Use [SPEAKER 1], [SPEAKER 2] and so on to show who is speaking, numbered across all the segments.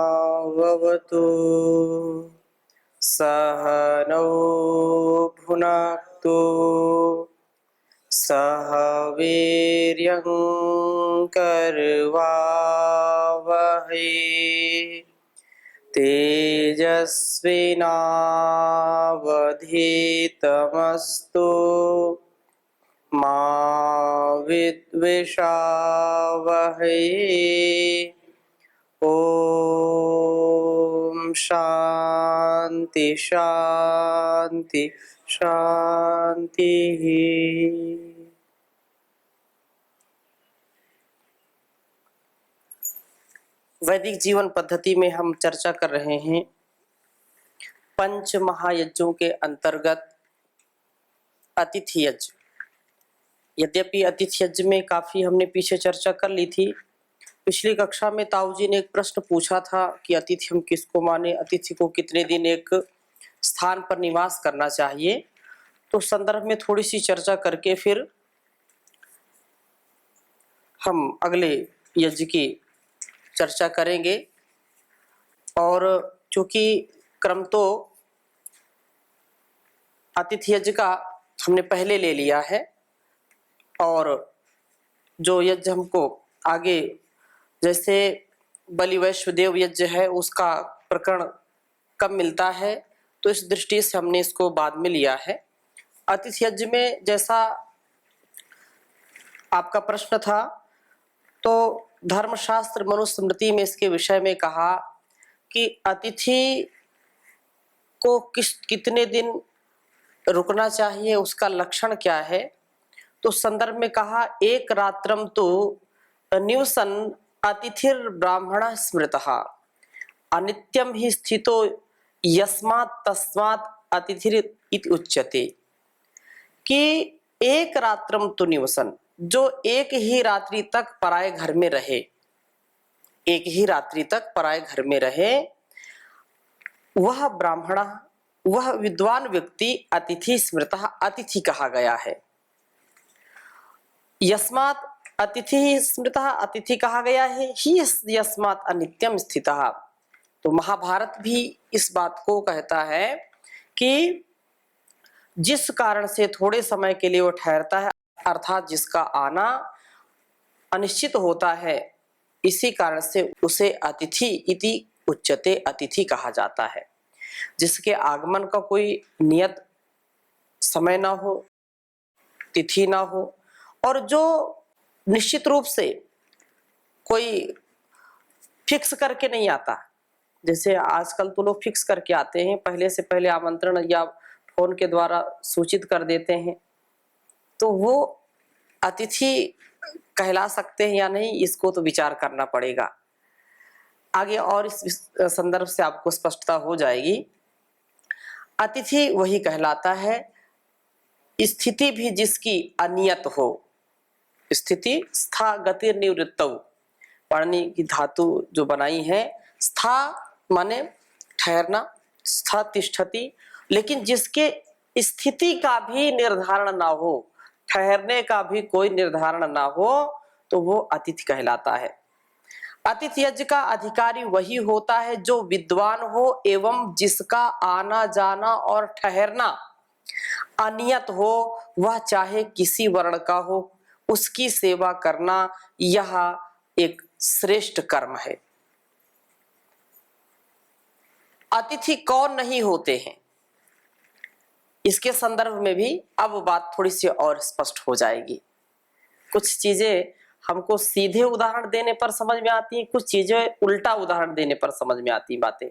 [SPEAKER 1] सहनाववतु सहनौ भुनक्तु सह वीर्यं करवावहै तेजस्विनावधीतमस्तु मा विद्विषावहै। ओम शांति शांति शांति। वैदिक जीवन पद्धति में हम चर्चा कर रहे हैं पंच महायज्ञों के अंतर्गत अतिथि यज्ञ। यद्यपि अतिथि यज्ञ में काफी हमने पीछे चर्चा कर ली थी। पिछली कक्षा में ताऊ जी ने एक प्रश्न पूछा था कि अतिथि हम किसको माने, अतिथि को कितने दिन एक स्थान पर निवास करना चाहिए। तो संदर्भ में थोड़ी सी चर्चा करके फिर हम अगले यज्ञ की चर्चा करेंगे। और चूंकि क्रम तो अतिथि यज्ञ का हमने पहले ले लिया है और जो यज्ञ हमको आगे जैसे बलि वैश्वदेव यज्ञ है उसका प्रकरण कब मिलता है, तो इस दृष्टि से हमने इसको बाद में लिया है। अतिथि यज्ञ में जैसा आपका प्रश्न था, तो धर्मशास्त्र मनुस्मृति में इसके विषय में कहा कि अतिथि को कितने दिन रुकना चाहिए, उसका लक्षण क्या है। तो संदर्भ में कहा एक रात्रम तो निवसन अतिथिर ब्राह्मण स्मृतः अनित्यम ही स्थितो यस्मात् तस्मात् अतिथिर इति उच्यते। कि एक रात्रम तो निवसन, जो एक ही रात्रि तक पराये घर में रहे, एक ही रात्रि तक पराये घर में रहे, वह ब्राह्मण, वह विद्वान व्यक्ति अतिथि स्मृतः अतिथि कहा गया है। यस्मात् अतिथि स्मृतः अतिथि कहा गया है, ही यस्मात् अनित्यम स्थितः। तो महाभारत भी इस बात को कहता है कि जिस कारण से थोड़े समय के लिए वो ठहरता है, अर्थात जिसका आना अनिश्चित होता है, इसी कारण से उसे अतिथि इति उच्यते, अतिथि कहा जाता है। जिसके आगमन का कोई नियत समय ना हो, तिथि ना हो, और जो निश्चित रूप से कोई फिक्स करके नहीं आता। जैसे आजकल तो लोग फिक्स करके आते हैं, पहले से पहले आमंत्रण या फोन के द्वारा सूचित कर देते हैं, तो वो अतिथि कहला सकते हैं या नहीं, इसको तो विचार करना पड़ेगा आगे, और इस संदर्भ से आपको स्पष्टता हो जाएगी। अतिथि वही कहलाता है स्थिति भी जिसकी अनियत हो। स्थिति स्था गति निवृत्तौ, पाणिनि की धातु जो बनाई है, स्था माने ठहरना, स्था तिष्ठति, लेकिन जिसके स्थिति का भी निर्धारण ना हो, ठहरने का भी कोई निर्धारण ना हो, तो वो अतिथि कहलाता है। अतिथि यज्ञ का अधिकारी वही होता है जो विद्वान हो एवं जिसका आना जाना और ठहरना अनियत हो, वह चाहे किसी वर्ण का हो, उसकी सेवा करना यह एक श्रेष्ठ कर्म है। अतिथि कौन नहीं होते हैं, इसके संदर्भ में भी अब बात थोड़ी सी और स्पष्ट हो जाएगी। कुछ चीजें हमको सीधे उदाहरण देने पर समझ में आती हैं, कुछ चीजें उल्टा उदाहरण देने पर समझ में आती बातें।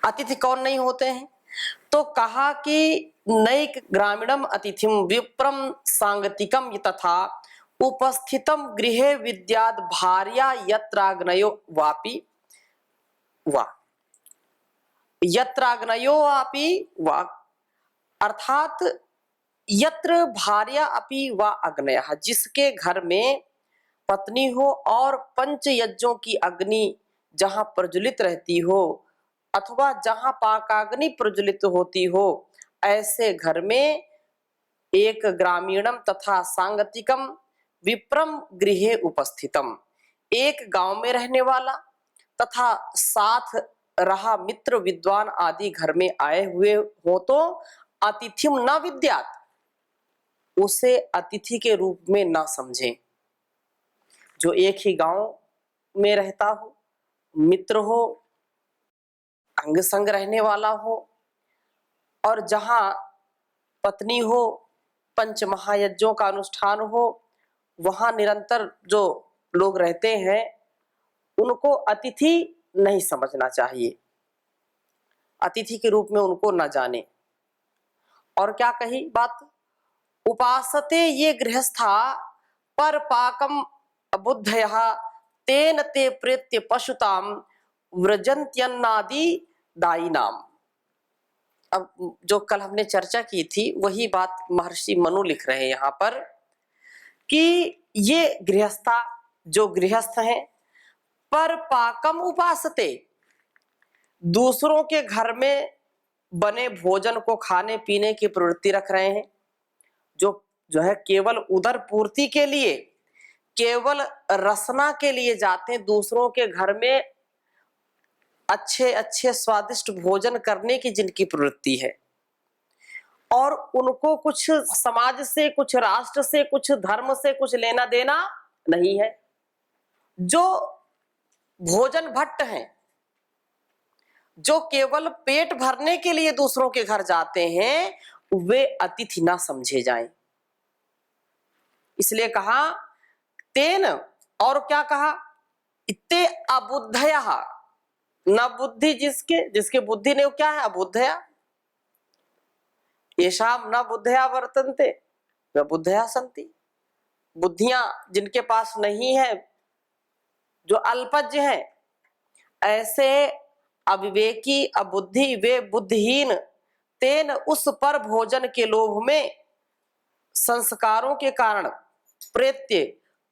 [SPEAKER 1] अतिथि कौन नहीं होते हैं, तो कहा कि नैक ग्रामीणम अतिथिम विप्रम सांगतिकम तथा उपस्थितम गृहे विद्याद भार्या यत्राग्नयो वापि वा, यत्राग्नयो वापि वा, अर्थात यत्र भार्या अपि वा अग्नयः, जिसके घर में पत्नी हो और पंच यज्ञों की अग्नि जहां प्रज्वलित रहती हो, अथवा जहां पाकाग्नि प्रज्वलित होती हो, ऐसे घर में एक ग्रामीणम तथा सांगतिकम विप्रम गृहे उपस्थितम, एक गांव में रहने वाला तथा साथ रहा मित्र विद्वान आदि घर में आए हुए हो तो अतिथिम न विद्यात, उसे अतिथि के रूप में ना समझें। जो एक ही गांव में रहता हो, मित्र हो, अंग संग रहने वाला हो, और जहां पत्नी हो, पंच महायज्ञों का अनुष्ठान हो, वहां निरंतर जो लोग रहते हैं उनको अतिथि नहीं समझना चाहिए, अतिथि के रूप में उनको न जाने। और क्या कही बात, उपासते ये गृहस्था पर पाकम बुद्धयः तेन ते प्रेत्य पशुताम व्रजन्त्यन्नादि दायिनाम। अब जो कल हमने चर्चा की थी वही बात महर्षि मनु लिख रहे हैं यहाँ पर कि ये गृहस्था, जो गृहस्थ हैं, पर पाकम उपासते, दूसरों के घर में बने भोजन को खाने पीने की प्रवृत्ति रख रहे हैं, जो है केवल उदर पूर्ति के लिए, केवल रसना के लिए जाते हैं, दूसरों के घर में अच्छे अच्छे स्वादिष्ट भोजन करने की जिनकी प्रवृत्ति है, और उनको कुछ समाज से, कुछ राष्ट्र से, कुछ धर्म से कुछ लेना देना नहीं है। जो भोजन भट्ट हैं, जो केवल पेट भरने के लिए दूसरों के घर जाते हैं, वे अतिथि ना समझे जाएं। इसलिए कहा तेन, और क्या कहा, इत्ते अबुद्धयः, न बुद्धि जिसके बुद्धि ने, क्या है, अबुद्धया, येषाम न बुद्धया वर्तन्ते व बुद्धया सन्ति, बुद्धियां जिनके पास नहीं है, जो अल्पज्ञ है, ऐसे अविवेकी अबुद्धि वे बुद्धिहीन तेन उस पर भोजन के लोभ में संस्कारों के कारण प्रेत्य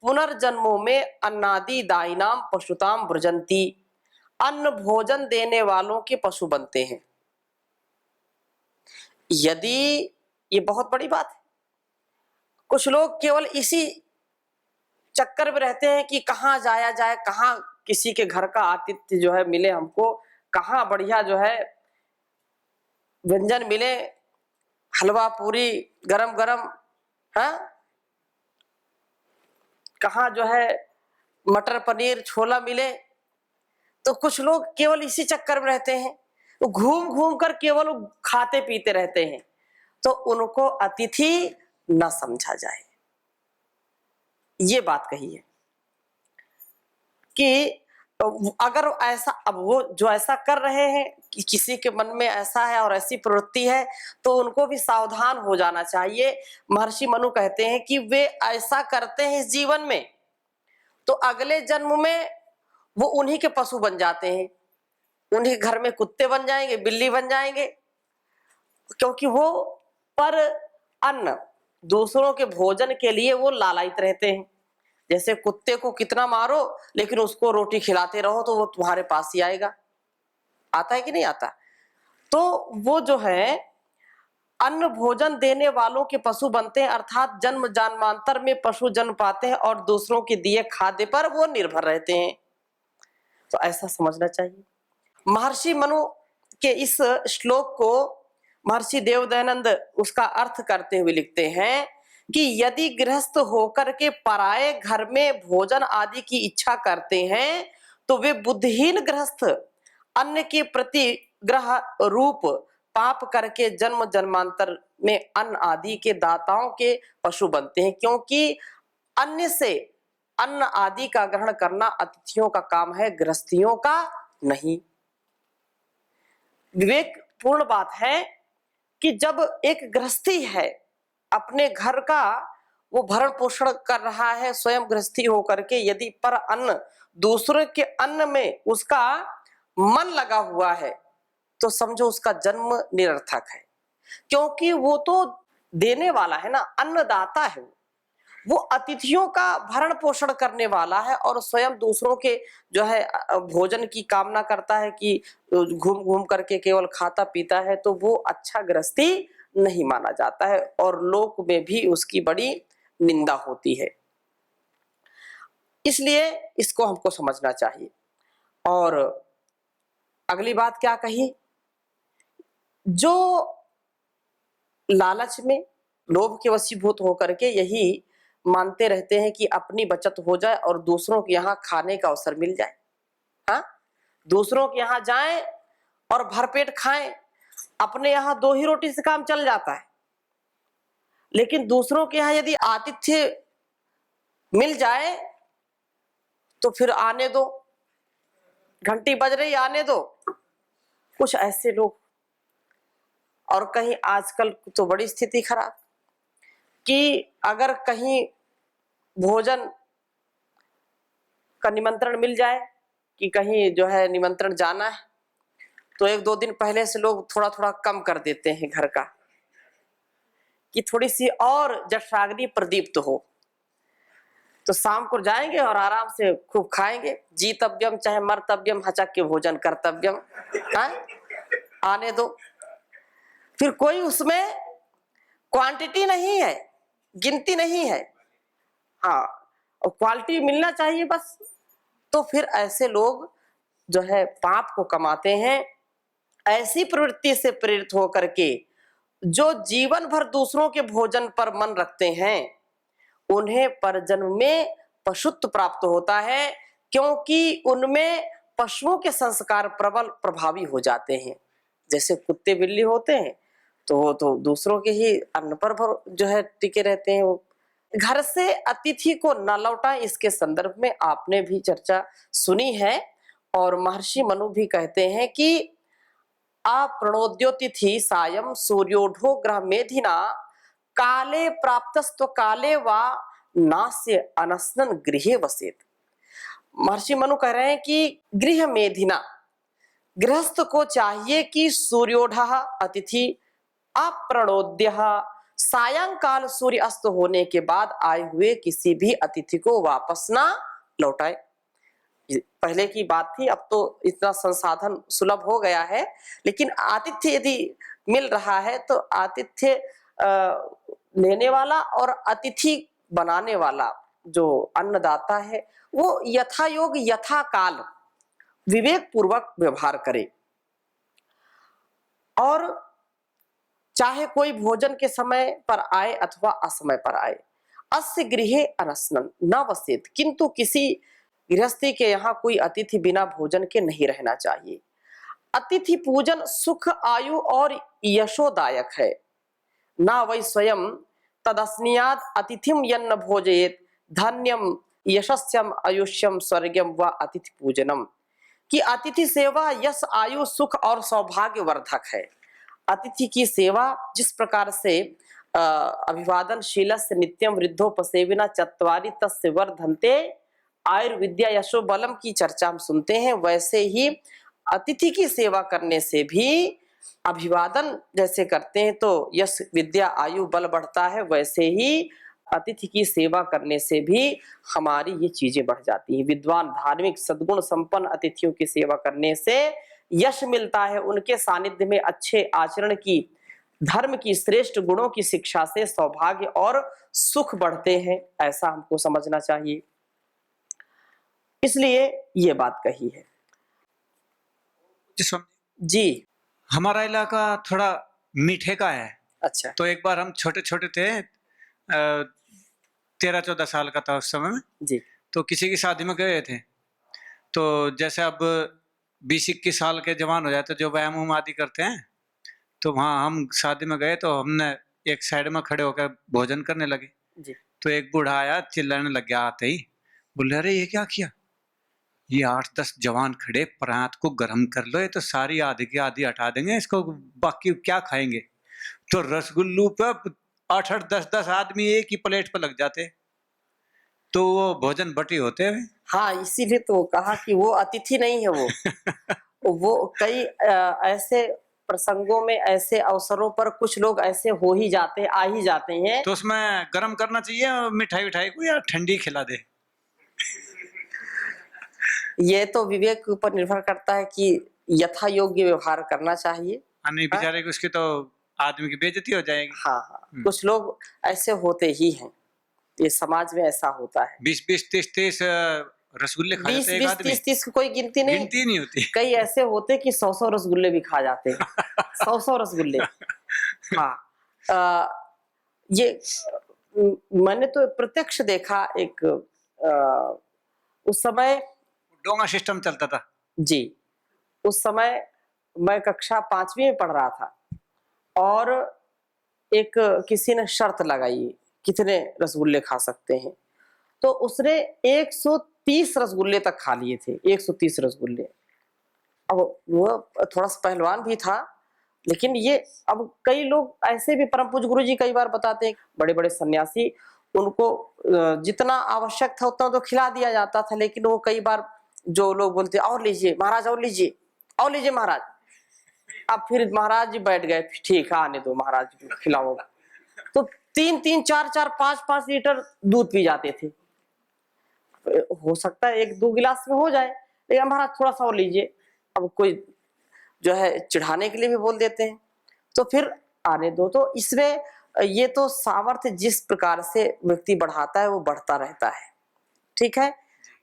[SPEAKER 1] पुनर्जन्मों में अन्नादि दायिनाम पशुताम व्रजंती, अन्न भोजन देने वालों के पशु बनते हैं। यदि, ये बहुत बड़ी बात है, कुछ लोग केवल इसी चक्कर में रहते हैं कि कहाँ जाया जाए, कहाँ किसी के घर का आतिथ्य जो है मिले हमको, कहाँ बढ़िया जो है व्यंजन मिले, हलवा पूरी गरम गरम, हाँ, कहाँ जो है मटर पनीर छोला मिले। तो कुछ लोग केवल इसी चक्कर में रहते हैं, तो घूम घूम कर केवल खाते पीते रहते हैं, तो उनको अतिथि न समझा जाए। ये बात कही है कि अगर ऐसा, अब वो जो ऐसा कर रहे हैं कि किसी के मन में ऐसा है और ऐसी प्रवृत्ति है, तो उनको भी सावधान हो जाना चाहिए। महर्षि मनु कहते हैं कि वे ऐसा करते हैं इस जीवन में, तो अगले जन्म में वो उन्हीं के पशु बन जाते हैं, उन्हीं घर में कुत्ते बन जाएंगे, बिल्ली बन जाएंगे, क्योंकि वो पर अन्न, दूसरों के भोजन के लिए वो लालायित रहते हैं। जैसे कुत्ते को कितना मारो लेकिन उसको रोटी खिलाते रहो तो वो तुम्हारे पास ही आएगा, आता है कि नहीं आता। तो वो जो है अन्न भोजन देने वालों के पशु बनते हैं, अर्थात जन्म जन्मांतर में पशु जन्म पाते हैं और दूसरों के दिए खाद्य पर वो निर्भर रहते हैं। तो ऐसा समझना चाहिए। महर्षि मनु के इस श्लोक को महर्षि देवदयानंद उसका अर्थ करते हुए लिखते हैं कि यदि गृहस्थ होकर के पराये घर में भोजन आदि की इच्छा करते हैं, तो वे बुद्धिहीन गृहस्थ अन्न के प्रति ग्रह रूप पाप करके जन्म जन्मांतर में अन्न आदि के दाताओं के पशु बनते हैं, क्योंकि अन्य से अन्न आदि का ग्रहण करना अतिथियों का काम है, गृहस्थियों का नहीं। विवेकपूर्ण बात है कि जब एक गृहस्थी है, अपने घर का वो भरण पोषण कर रहा है स्वयं गृहस्थी होकर के, यदि पर अन्न, दूसरे के अन्न में उसका मन लगा हुआ है, तो समझो उसका जन्म निरर्थक है, क्योंकि वो तो देने वाला है ना, अन्नदाता है, वो अतिथियों का भरण पोषण करने वाला है और स्वयं दूसरों के जो है भोजन की कामना करता है कि घूम घूम करके केवल खाता पीता है, तो वो अच्छा गृहस्थी नहीं माना जाता है और लोक में भी उसकी बड़ी निंदा होती है। इसलिए इसको हमको समझना चाहिए। और अगली बात क्या कही, जो लालच में, लोभ के वशीभूत होकर के यही मानते रहते हैं कि अपनी बचत हो जाए और दूसरों के यहाँ खाने का अवसर मिल जाए। हाँ, दूसरों के यहाँ जाएं और भरपेट खाएं, अपने यहाँ 2 ही रोटी से काम चल जाता है, लेकिन दूसरों के यहाँ यदि आतिथ्य मिल जाए तो फिर आने दो, घंटी बज रही आने दो। कुछ ऐसे लोग, और कहीं आजकल तो बड़ी स्थिति खराब कि अगर कहीं भोजन का निमंत्रण मिल जाए कि कहीं जो है निमंत्रण जाना है, तो 1-2 दिन पहले से लोग थोड़ा थोड़ा कम कर देते हैं घर का, कि थोड़ी सी और जठराग्नि प्रदीप्त हो। तो शाम को जाएंगे और आराम से खूब खाएंगे, जीतव्यम चाहे मर्तव्यम हचक के भोजन कर्तव्यम। आने दो। फिर कोई उसमें क्वांटिटी नहीं है, गिनती नहीं है, हाँ, और क्वालिटी मिलना चाहिए बस। तो फिर ऐसे लोग जो है पाप को कमाते हैं। ऐसी प्रवृत्ति से प्रेरित होकर के जो जीवन भर दूसरों के भोजन पर मन रखते हैं, उन्हें परजन्म में पशुत्व प्राप्त होता है, क्योंकि उनमें पशुओं के संस्कार प्रबल प्रभावी हो जाते हैं। जैसे कुत्ते बिल्ली होते हैं तो वो तो दूसरों के ही अन्न पर जो है टिके रहते हैं। वो घर से अतिथि को न लौटाएं, इसके संदर्भ में आपने भी चर्चा सुनी है। और महर्षि मनु भी कहते हैं कि अप्रणोद्योतिथि सायं सूर्योढो ग्रह मेधिना काले प्राप्तस्त्व काले वा नास्य अनस्नन गृहे वसेत। महर्षि मनु कह रहे हैं कि गृह मेधिना, गृहस्थ को चाहिए कि सूर्योढ़ अतिथि अप्रणोद्य सायंकाल सूर्य अस्त होने के बाद आए हुए किसी भी अतिथि को वापस ना लौटाए। पहले की बात थी, अब तो इतना संसाधन सुलभ हो गया है, लेकिन आतिथ्य यदि मिल रहा है तो आतिथ्य लेने वाला और अतिथि बनाने वाला जो अन्नदाता है वो यथा योग यथा काल विवेक पूर्वक व्यवहार करे। और चाहे कोई भोजन के समय पर आए अथवा असमय पर आए, अस्य गृहे अनस्नन न वसेत, किंतु किसी गृहस्थी के यहाँ कोई अतिथि बिना भोजन के नहीं रहना चाहिए। अतिथि पूजन सुख आयु और यशोदायक है। ना वै स्वयं तदस्नियाद अतिथिम यन्न भोजयेत धन्यम यशस्यम आयुष्यम स्वर्गम व अतिथि पूजनम, कि अतिथि सेवा यश आयु सुख और सौभाग्य वर्धक है। अतिथि की सेवा जिस प्रकार से अभिवादनशीलस्य नित्यम वृद्धोपसेविना चत्वारि तस्य वर्धन्ते आयुर्विद्या यशो बलम की चर्चा हम सुनते हैं, वैसे ही अतिथि की सेवा करने से भी, अभिवादन जैसे करते हैं तो यश विद्या आयु बल बढ़ता है, वैसे ही अतिथि की सेवा करने से भी हमारी ये चीजें बढ़ जाती हैं। विद्वान धार्मिक सद्गुण संपन्न अतिथियों की सेवा करने से यश मिलता है, उनके सानिध्य में अच्छे आचरण की, धर्म की श्रेष्ठ गुणों की शिक्षा से सौभाग्य और सुख बढ़ते हैं, ऐसा हमको समझना चाहिए। इसलिए ये बात कही है जी।
[SPEAKER 2] हमारा इलाका थोड़ा मीठे का है।
[SPEAKER 1] अच्छा।
[SPEAKER 2] तो एक बार हम छोटे छोटे थे, 13-14 साल का था उस समय में
[SPEAKER 1] जी।
[SPEAKER 2] तो किसी की शादी में गए थे। तो जैसे अब 20-21 साल के जवान हो जाते जो व्यायाम आदि करते हैं, तो वहाँ हम शादी में गए तो हमने एक साइड में खड़े होकर भोजन करने लगे
[SPEAKER 1] जी।
[SPEAKER 2] तो एक बूढ़ा आया, चिल्लाने लग गया आते ही, बोले अरे ये क्या किया, ये 8-10 जवान खड़े, परात को गर्म कर लो, ये तो सारी आधी की आधी हटा देंगे, इसको बाकी क्या खाएंगे। तो रसगुल्लू पे 8-8 10-10 आदमी एक ही प्लेट पर लग जाते, तो वो भोजन बटी होते हैं।
[SPEAKER 1] हाँ, इसीलिए तो कहा कि वो अतिथि नहीं है वो कई ऐसे प्रसंगों में, ऐसे अवसरों पर कुछ लोग ऐसे हो ही जाते, आ ही जाते हैं।
[SPEAKER 2] तो उसमें गर्म करना चाहिए मिठाई विठाई को, या ठंडी खिला दे।
[SPEAKER 1] ये तो विवेक के ऊपर निर्भर करता है कि यथा योग्य व्यवहार करना चाहिए।
[SPEAKER 2] नहीं बेचारे को, उसकी तो आदमी की बेइज्जती हो जाएगी।
[SPEAKER 1] हाँ, कुछ लोग ऐसे होते ही हैं, ये समाज में ऐसा होता है।
[SPEAKER 2] 20-20, 30-30 रसगुल्ले खा
[SPEAKER 1] 20
[SPEAKER 2] जाते एक
[SPEAKER 1] 20
[SPEAKER 2] आदमी,
[SPEAKER 1] 30 30 की कोई गिनती नहीं।
[SPEAKER 2] गिनती नहीं होती।
[SPEAKER 1] कई ऐसे होते कि 100 रसगुल्ले भी खा जाते हैं, 100 रसगुल्ले। हाँ, अ, ये मैंने तो प्रत्यक्ष देखा एक, उस समय,
[SPEAKER 2] डोंगा सिस्टम चलता था।
[SPEAKER 1] जी, उस समय मैं कक्षा 5वीं में पढ़ रहा था और एक किसी ने शर्त लगाई, कितने रसगुल्ले खा सकते हैं। तो उसने 130 रसगुल्ले तक खा लिए थे, 130 रसगुल्ले। अब वो थोड़ा सा पहलवान भी था, लेकिन ये, अब कई लोग ऐसे भी, परम पूज्य गुरु जी कई बार बताते हैं, बड़े बड़े सन्यासी, उनको जितना आवश्यक था उतना तो खिला दिया जाता था, लेकिन वो कई बार जो लोग बोलते और लीजिए महाराज, और लीजिए, और लीजिए महाराज। अब फिर महाराज जी बैठ गए, ठीक है आने दो महाराज, खिलाओ। तो 3-3 4-4 5-5 लीटर दूध पी जाते थे। हो सकता है 1-2 गिलास में हो जाए, लेकिन महाराज थोड़ा सा और लीजिए। अब कोई जो है चिढ़ाने के लिए भी बोल देते हैं, तो फिर आने दो। तो इसमें ये तो सामर्थ्य जिस प्रकार से व्यक्ति बढ़ाता है वो बढ़ता रहता है, ठीक है।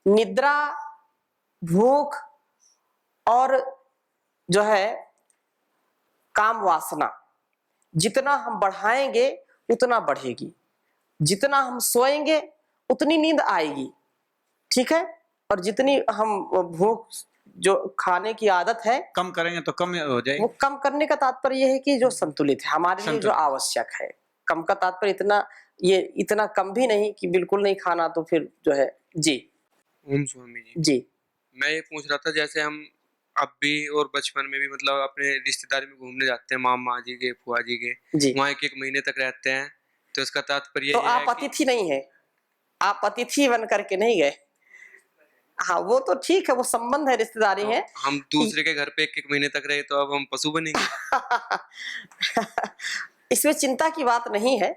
[SPEAKER 1] निद्रा, भूख और जो है काम वासना, जितना हम बढ़ाएंगे उतना बढ़ेगी, जितना हम सोएंगे उतनी नींद आएगी, ठीक है। और जितनी हम भूख, जो खाने की आदत है,
[SPEAKER 2] कम करेंगे तो कम हो जाएगी।
[SPEAKER 1] वो कम करने का तात्पर्य ये है कि जो संतुलित है हमारे लिए, जो
[SPEAKER 2] संतुलित।
[SPEAKER 1] आवश्यक है। कम का तात्पर्य इतना, ये इतना कम भी नहीं कि बिल्कुल नहीं खाना, तो फिर जो है। जी
[SPEAKER 3] ओम स्वामी जी,
[SPEAKER 1] जी
[SPEAKER 3] मैं ये पूछ रहा था, जैसे हम अब भी और बचपन में भी मतलब अपने रिश्तेदारी में घूमने जाते हैं, मामा जी के, फुआ जी के,
[SPEAKER 1] जी।
[SPEAKER 3] वहाँ 1-1 महीने तक रहते हैं, तो इसका तात्पर्य
[SPEAKER 1] तो
[SPEAKER 3] ये है
[SPEAKER 1] आप
[SPEAKER 3] कि
[SPEAKER 1] अतिथि नहीं है, आप अतिथि बन करके नहीं गए। हाँ, वो तो ठीक है, वो संबंध है, रिश्तेदारी
[SPEAKER 3] तो
[SPEAKER 1] है।
[SPEAKER 3] हम दूसरे के घर पे 1-1 महीने तक रहे, तो अब हम पशु बनेंगे?
[SPEAKER 1] इसमें चिंता की बात नहीं है।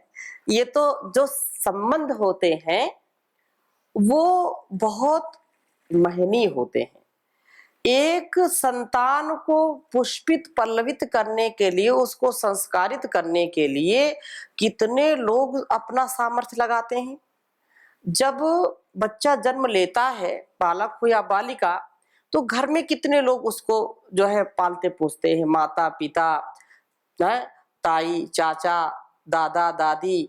[SPEAKER 1] ये तो जो संबंध होते हैं वो बहुत महीनी होते हैं। एक संतान को पुष्पित पल्लवित करने के लिए, उसको संस्कारित करने के लिए कितने लोग अपना सामर्थ्य लगाते हैं। जब बच्चा जन्म लेता है, बालक हो या बालिका, तो घर में कितने लोग उसको जो है पालते पोसते हैं, माता पिता, हैं, ताई चाचा, दादा दादी,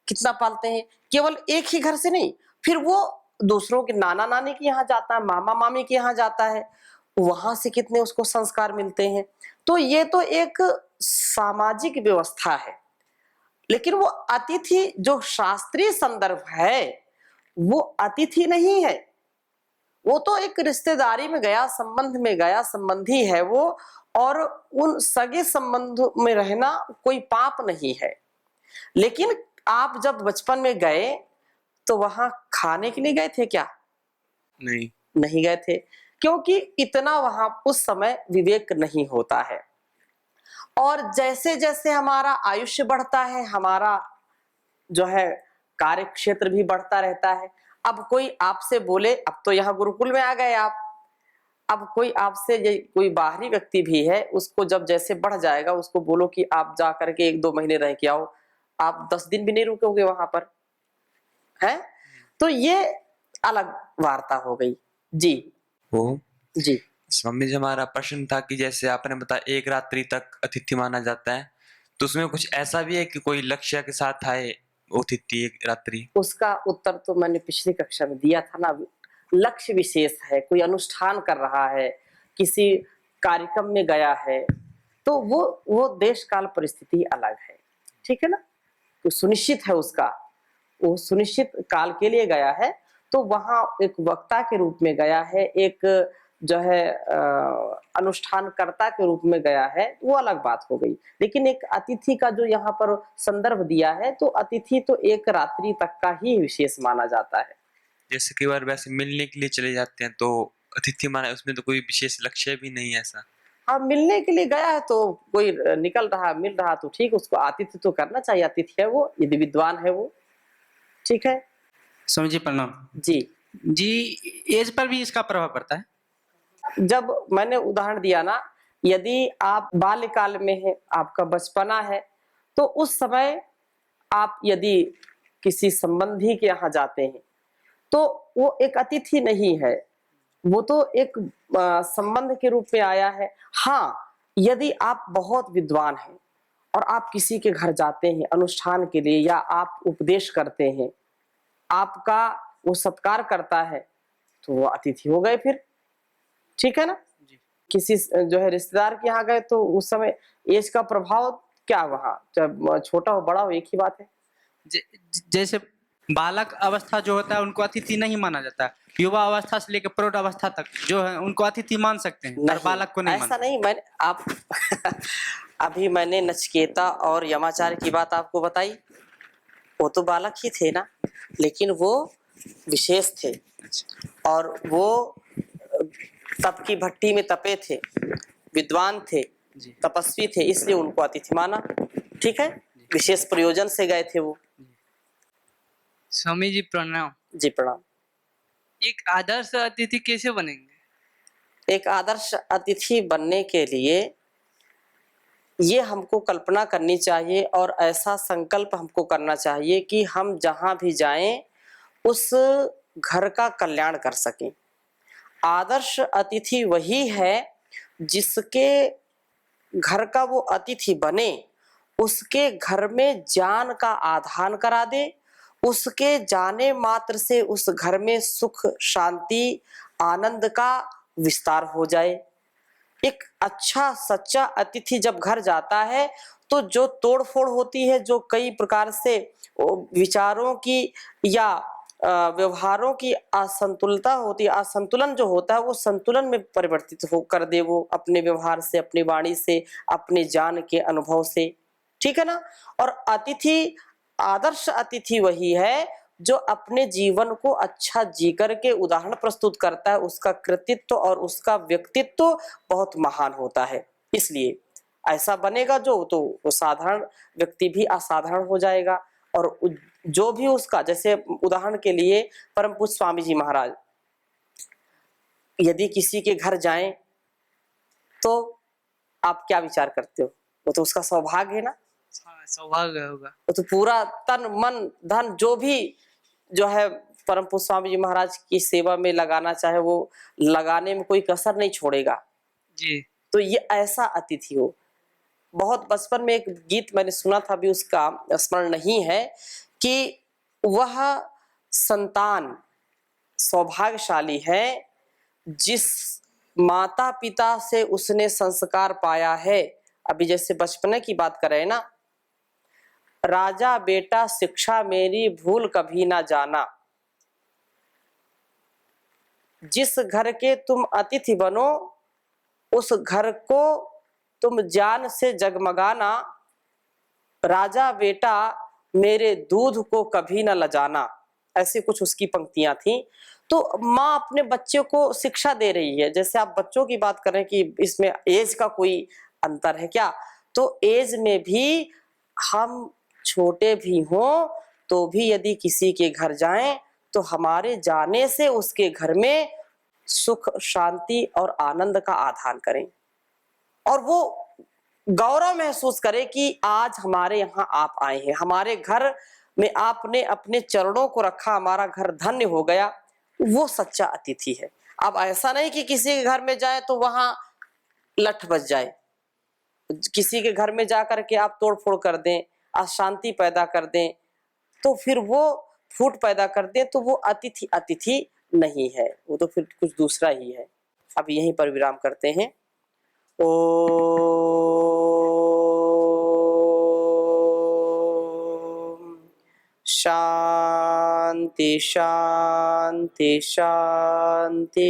[SPEAKER 1] कितना पालते हैं। केवल एक ही घर से नहीं, फिर वो दूसरों के नाना नानी के यहाँ जाता है, मामा मामी के यहाँ जाता है, वहां से कितने उसको संस्कार मिलते हैं। तो ये तो एक सामाजिक व्यवस्था है। लेकिन वो अतिथि जो शास्त्रीय संदर्भ है, वो अतिथि नहीं है, वो तो एक रिश्तेदारी में गया, संबंध में गया, संबंधी है वो। और उन सगे संबंध में रहना कोई पाप नहीं है। लेकिन आप जब बचपन में गए तो वहां खाने के लिए गए थे क्या?
[SPEAKER 3] नहीं।
[SPEAKER 1] नहीं गए थे, क्योंकि इतना वहां उस समय विवेक नहीं होता है। और जैसे जैसे हमारा आयुष्य बढ़ता है, हमारा जो है कार्य क्षेत्र भी बढ़ता रहता है। अब कोई आपसे बोले, अब तो यहाँ गुरुकुल में आ गए आप, अब कोई आपसे कोई बाहरी व्यक्ति भी है, उसको जब जैसे बढ़ जाएगा, उसको बोलो कि आप जा करके 1-2 महीने रह के आओ, आप 10 दिन भी नहीं रुकोगे वहां पर, है। तो ये अलग वार्ता हो गई। जी
[SPEAKER 4] वो
[SPEAKER 1] जी
[SPEAKER 4] स्वामी जी, हमारा प्रश्न था कि जैसे आपने बताया 1 रात्रि तक अतिथि माना जाता है, तो उसमें कुछ ऐसा भी है कि कोई लक्ष्य के साथ आए अतिथि 1 रात्रि?
[SPEAKER 1] उसका उत्तर तो मैंने पिछली कक्षा में दिया था ना। लक्ष्य विशेष है, कोई अनुष्ठान कर रहा है, किसी कार्यक्रम में गया है, तो वो देश काल परिस्थिति अलग है, ठीक है ना। तो सुनिश्चित है उसका, वो सुनिश्चित काल के लिए गया है, तो वहां एक वक्ता के रूप में गया है, एक जो है अनुष्ठानकर्ता के रूप में गया है, वो अलग बात हो गई। लेकिन एक अतिथि का जो यहाँ पर संदर्भ दिया है, तो अतिथि तो 1 रात्रि तक का ही विशेष माना जाता है।
[SPEAKER 4] जैसे कई बार वैसे मिलने के लिए चले जाते हैं तो अतिथि माना, उसमें तो कोई विशेष लक्ष्य भी नहीं है ऐसा?
[SPEAKER 1] हाँ, मिलने के लिए गया है तो कोई निकल रहा, मिल रहा तो ठीक, उसको आतिथ्य तो करना चाहिए, अतिथि है वो, यदि विद्वान है वो, ठीक है।
[SPEAKER 5] स्वामी जी प्रणाम
[SPEAKER 1] जी
[SPEAKER 5] जी। एज पर भी इसका प्रभाव पड़ता है?
[SPEAKER 1] जब मैंने उदाहरण दिया ना, यदि आप बाल्यकाल में है, आपका बचपना है, तो उस समय आप यदि किसी संबंधी के यहाँ जाते हैं, तो वो एक अतिथि नहीं है, वो तो एक संबंध के रूप में आया है। हाँ, यदि आप बहुत विद्वान हैं और आप किसी के घर जाते हैं अनुष्ठान के लिए या आप उपदेश करते हैं, आपका वो सत्कार करता है, तो वो अतिथि हो गए फिर, ठीक है ना? किसी जो है रिश्तेदार के यहाँ गए तो उस समय एज का प्रभाव क्या वहाँ, चाहे छोटा हो बड़ा हो एक ही बात है।
[SPEAKER 5] जैसे बालक अवस्था जो होता है उनको अतिथि नहीं माना जाता है, युवा अवस्था से लेकर प्रौढ़ अवस्था तक जो है उनको अतिथि मान सकते हैं, पर बालक को नहीं
[SPEAKER 1] ऐसा
[SPEAKER 5] मान।
[SPEAKER 1] नहीं, मैंने आप अभी मैंने नचिकेता और यमाचार्य की बात आपको बताई, वो तो बालक ही थे ना, लेकिन वो विशेष थे और वो तप की भट्टी में तपे थे, विद्वान थे, तपस्वी थे, इसलिए उनको अतिथि माना। ठीक है, विशेष प्रयोजन से गए थे वो।
[SPEAKER 6] स्वामी जी प्रणाम।
[SPEAKER 1] जी प्रणाम।
[SPEAKER 6] एक आदर्श अतिथि कैसे बनेंगे?
[SPEAKER 1] एक आदर्श अतिथि बनने के लिए ये हमको कल्पना करनी चाहिए और ऐसा संकल्प हमको करना चाहिए कि हम जहाँ भी जाएं उस घर का कल्याण कर सकें। आदर्श अतिथि वही है जिसके घर का वो अतिथि बने, उसके घर में ज्ञान का आधान करा दे, उसके जाने मात्र से उस घर में सुख शांति आनंद का विस्तार हो जाए। एक अच्छा सच्चा अतिथि जब घर जाता है तो जो तोड़फोड़ होती है, जो कई प्रकार से विचारों की या व्यवहारों की असंतुलता होती है, असंतुलन जो होता है वो संतुलन में परिवर्तित हो कर दे, वो अपने व्यवहार से, अपनी वाणी से, अपने ज्ञान के अनुभव से। ठीक है ना? और अतिथि, आदर्श अतिथि वही है जो अपने जीवन को अच्छा जी करके उदाहरण प्रस्तुत करता है, उसका कृतित्व और उसका व्यक्तित्व बहुत महान होता है। इसलिए ऐसा बनेगा जो वो साधारण व्यक्ति भी असाधारण हो जाएगा। और जो भी उसका, जैसे उदाहरण के लिए परम पूज्य स्वामी जी महाराज यदि किसी के घर जाएं तो आप क्या विचार करते हो? वो तो उसका सौभाग्य है ना,
[SPEAKER 6] हाँ, सौभाग्य होगा।
[SPEAKER 1] वो तो पूरा तन मन धन जो भी जो है परम पूज्य स्वामी जी महाराज की सेवा में लगाना चाहे वो लगाने में कोई कसर नहीं छोड़ेगा।
[SPEAKER 6] जी।
[SPEAKER 1] तो ये ऐसा अतिथि हो। बहुत बचपन में एक गीत मैंने सुना था, अभी उसका स्मरण नहीं है, कि वह संतान सौभाग्यशाली है जिस माता पिता से उसने संस्कार पाया है। अभी जैसे बचपने की बात करें ना, राजा बेटा शिक्षा मेरी भूल कभी ना जाना, जिस घर के तुम अतिथि बनो उस घर को तुम जान से जगमगाना, राजा बेटा मेरे दूध को कभी न लजाना। ऐसे कुछ उसकी पंक्तियां थी। तो माँ अपने बच्चे को शिक्षा दे रही है। जैसे आप बच्चों की बात करें कि इसमें एज का कोई अंतर है क्या, तो एज में भी हम छोटे भी हों तो भी यदि किसी के घर जाएं तो हमारे जाने से उसके घर में सुख शांति और आनंद का आधान करें और वो गौरव महसूस करे कि आज हमारे यहाँ आप आए हैं, हमारे घर में आपने अपने चरणों को रखा, हमारा घर धन्य हो गया। वो सच्चा अतिथि है। अब ऐसा नहीं कि किसी के घर में जाए तो वहां लठ बज जाए, किसी के घर में जाकर के आप तोड़फोड़ कर दें, अशांति पैदा कर दें, तो फिर वो फूट पैदा कर दें, तो वो अतिथि नहीं है, वो तो फिर कुछ दूसरा ही है। अब यहीं पर विराम करते हैं। ओम शांति शांति शांति।